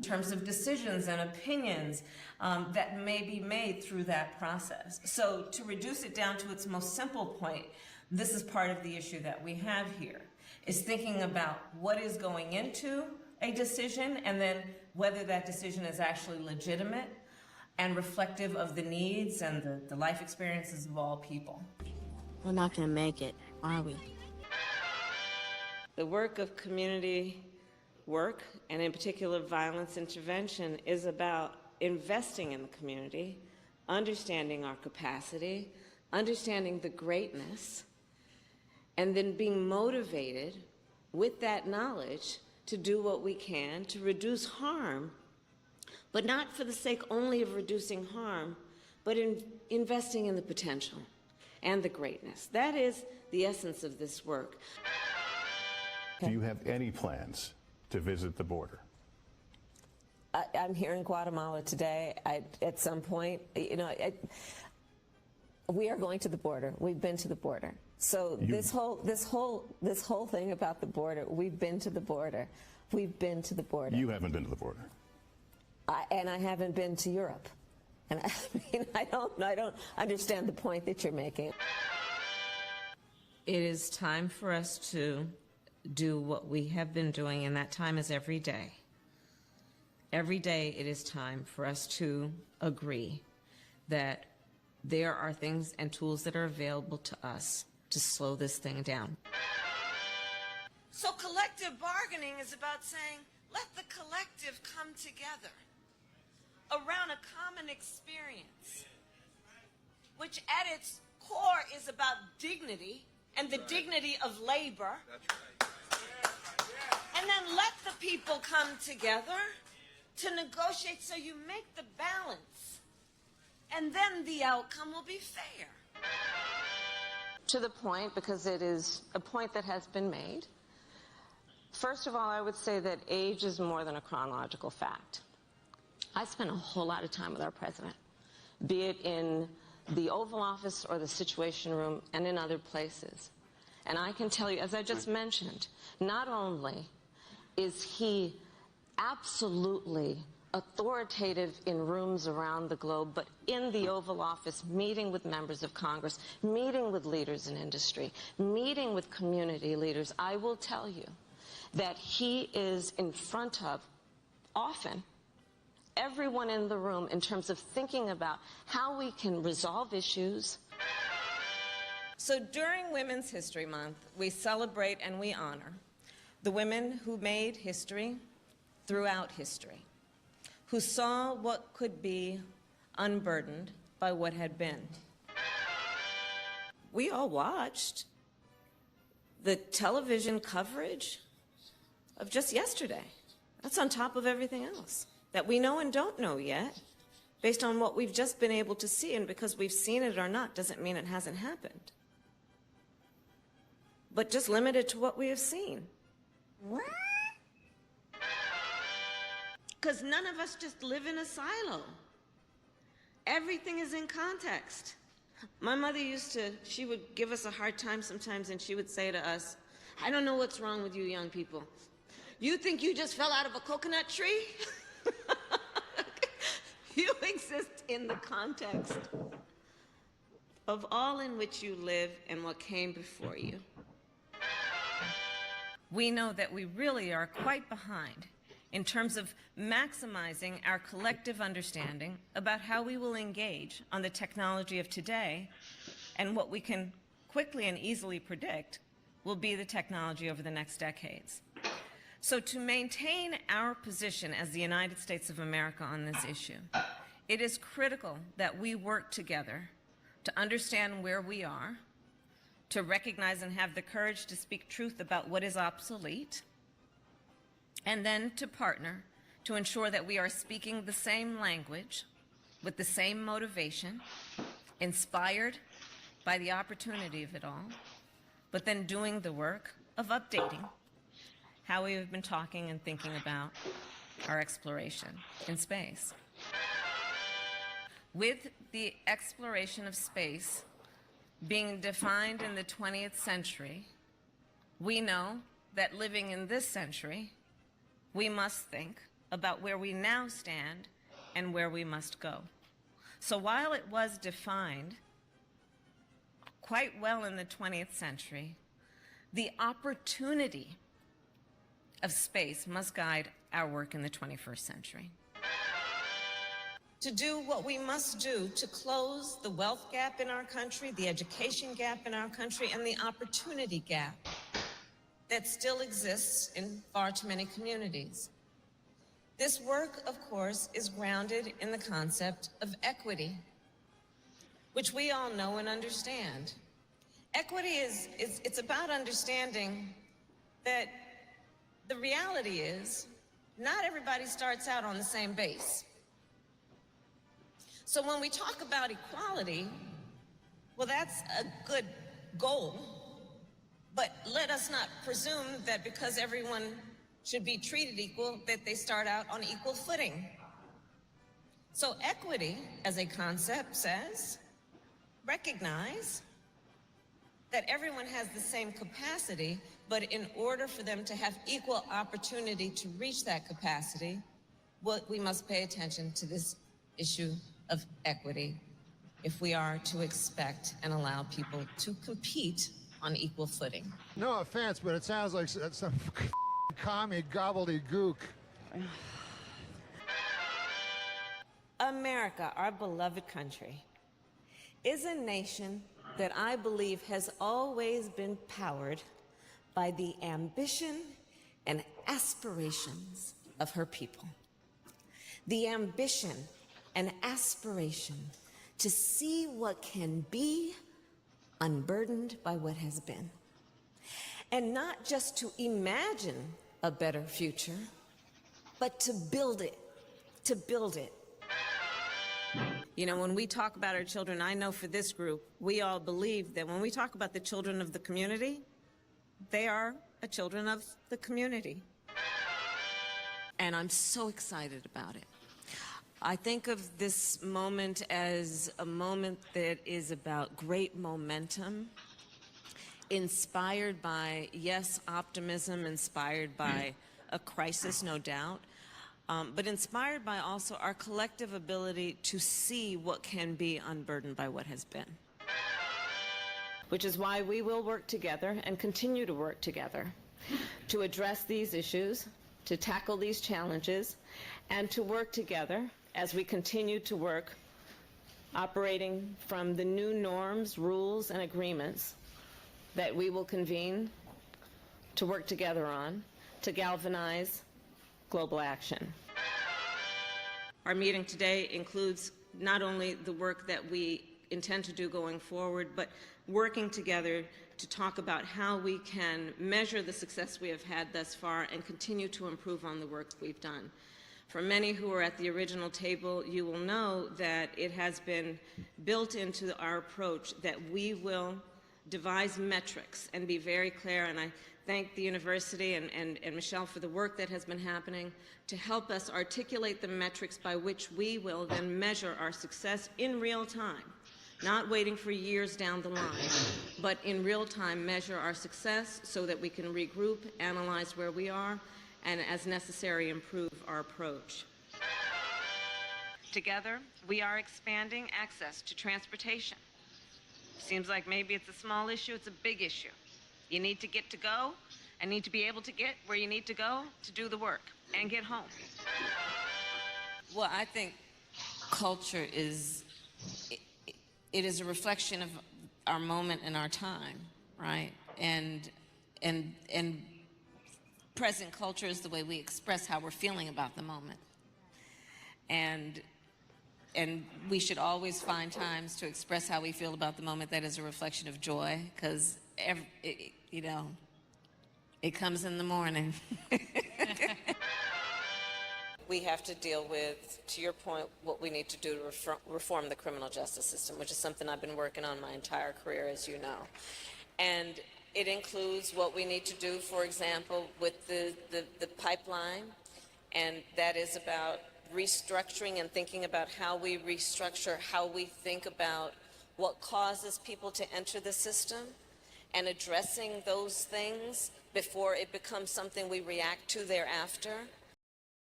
terms of decisions and opinions that may be made through that process. So to reduce it down to its most simple point, this is part of the issue that we have here, is thinking about what is going into a decision and then whether that decision is actually legitimate and reflective of the needs and the life experiences of all people. We're not going to make it, are we? The work of community work, and in particular violence intervention, is about investing in the community, understanding our capacity, understanding the greatness, and then being motivated with that knowledge to do what we can to reduce harm, but not for the sake only of reducing harm, but in investing in the potential and the greatness. That is the essence of this work. Do you have any plans to visit the border? I'm here in Guatemala today. At some point, we are going to the border. We've been to the border. So this whole thing about the border, we've been to the border. We've been to the border. You haven't been to the border. And I haven't been to Europe. And I don't understand the point that you're making. It is time for us to do what we have been doing, and that time is every day. Every day it is time for us to agree that there are things and tools that are available to us to slow this thing down. So collective bargaining is about saying, let the collective come together around a common experience, which at its core is about dignity and the dignity of labor. That's right. And then let the people come together to negotiate so you make the balance. And then the outcome will be fair. To the point, because it is a point that has been made. First of all, I would say that age is more than a chronological fact. I spent a whole lot of time with our president, be it in the Oval Office or the Situation Room and in other places. And I can tell you, as I just mentioned, not only is he absolutely authoritative in rooms around the globe, but in the Oval Office, meeting with members of Congress, meeting with leaders in industry, meeting with community leaders, I will tell you that he is in front of, often, everyone in the room in terms of thinking about how we can resolve issues. So during Women's History Month, we celebrate and we honor the women who made history throughout history, who saw what could be unburdened by what had been. We all watched the television coverage of just yesterday. That's on top of everything else that we know and don't know yet, based on what we've just been able to see, and because we've seen it or not doesn't mean it hasn't happened. But just limited to what we have seen. What? Because none of us just live in a silo. Everything is in context. My mother she would give us a hard time sometimes, and she would say to us, I don't know what's wrong with you young people. You think you just fell out of a coconut tree? You exist in the context of all in which you live and what came before you. We know that we really are quite behind in terms of maximizing our collective understanding about how we will engage on the technology of today and what we can quickly and easily predict will be the technology over the next decades. So to maintain our position as the United States of America on this issue, it is critical that we work together to understand where we are, to recognize and have the courage to speak truth about what is obsolete, and then to partner to ensure that we are speaking the same language with the same motivation, inspired by the opportunity of it all, but then doing the work of updating how we have been talking and thinking about our exploration in space. With the exploration of space being defined in the 20th century, we know that living in this century, we must think about where we now stand and where we must go. So while it was defined quite well in the 20th century, the opportunity of space must guide our work in the 21st century. To do what we must do to close the wealth gap in our country, the education gap in our country, and the opportunity gap that still exists in far too many communities. This work, of course, is grounded in the concept of equity, which we all know and understand. Equity it's about understanding that the reality is not everybody starts out on the same base. So when we talk about equality, well, that's a good goal, but let us not presume that because everyone should be treated equal, that they start out on equal footing. So equity, as a concept, says, recognize that everyone has the same capacity, but in order for them to have equal opportunity to reach that capacity, we must pay attention to this issue of equity if we are to expect and allow people to compete on equal footing. No offense, but it sounds like some commie gobbledygook. America, our beloved country, is a nation that I believe has always been powered by the ambition and aspirations of her people. The ambition and aspiration to see what can be unburdened by what has been. And not just to imagine a better future, but to build it, to build it. You know, when we talk about our children, I know for this group, we all believe that when we talk about the children of the community, they are children of the community. And I'm so excited about it. I think of this moment as a moment that is about great momentum, inspired by, yes, optimism, inspired by a crisis, no doubt, but inspired by also our collective ability to see what can be unburdened by what has been. Which is why we will work together and continue to work together to address these issues, to tackle these challenges, and to work together as we continue to work operating from the new norms, rules, and agreements that we will convene to work together on to galvanize global action. Our meeting today includes not only the work that we intend to do going forward, but working together to talk about how we can measure the success we have had thus far and continue to improve on the work we've done. For many who were at the original table, you will know that it has been built into our approach that we will devise metrics and be very clear, and I thank the university and Michelle for the work that has been happening to help us articulate the metrics by which we will then measure our success in real time, not waiting for years down the line, but in real time measure our success so that we can regroup, analyze where we are, and as necessary improve our approach. Together, we are expanding access to transportation. Seems like maybe it's a small issue, it's a big issue. You need to get to go and need to be able to get where you need to go to do the work and get home. Well, I think culture is, it is a reflection of our moment and our time, right? And present culture is the way we express how we're feeling about the moment. And we should always find times to express how we feel about the moment that is a reflection of joy, because, you know, it comes in the morning. We have to deal with, to your point, what we need to do to reform the criminal justice system, which is something I've been working on my entire career, as you know. And it includes what we need to do, for example, with the pipeline, and that is about restructuring and thinking about how we restructure, how we think about what causes people to enter the system, and addressing those things before it becomes something we react to thereafter.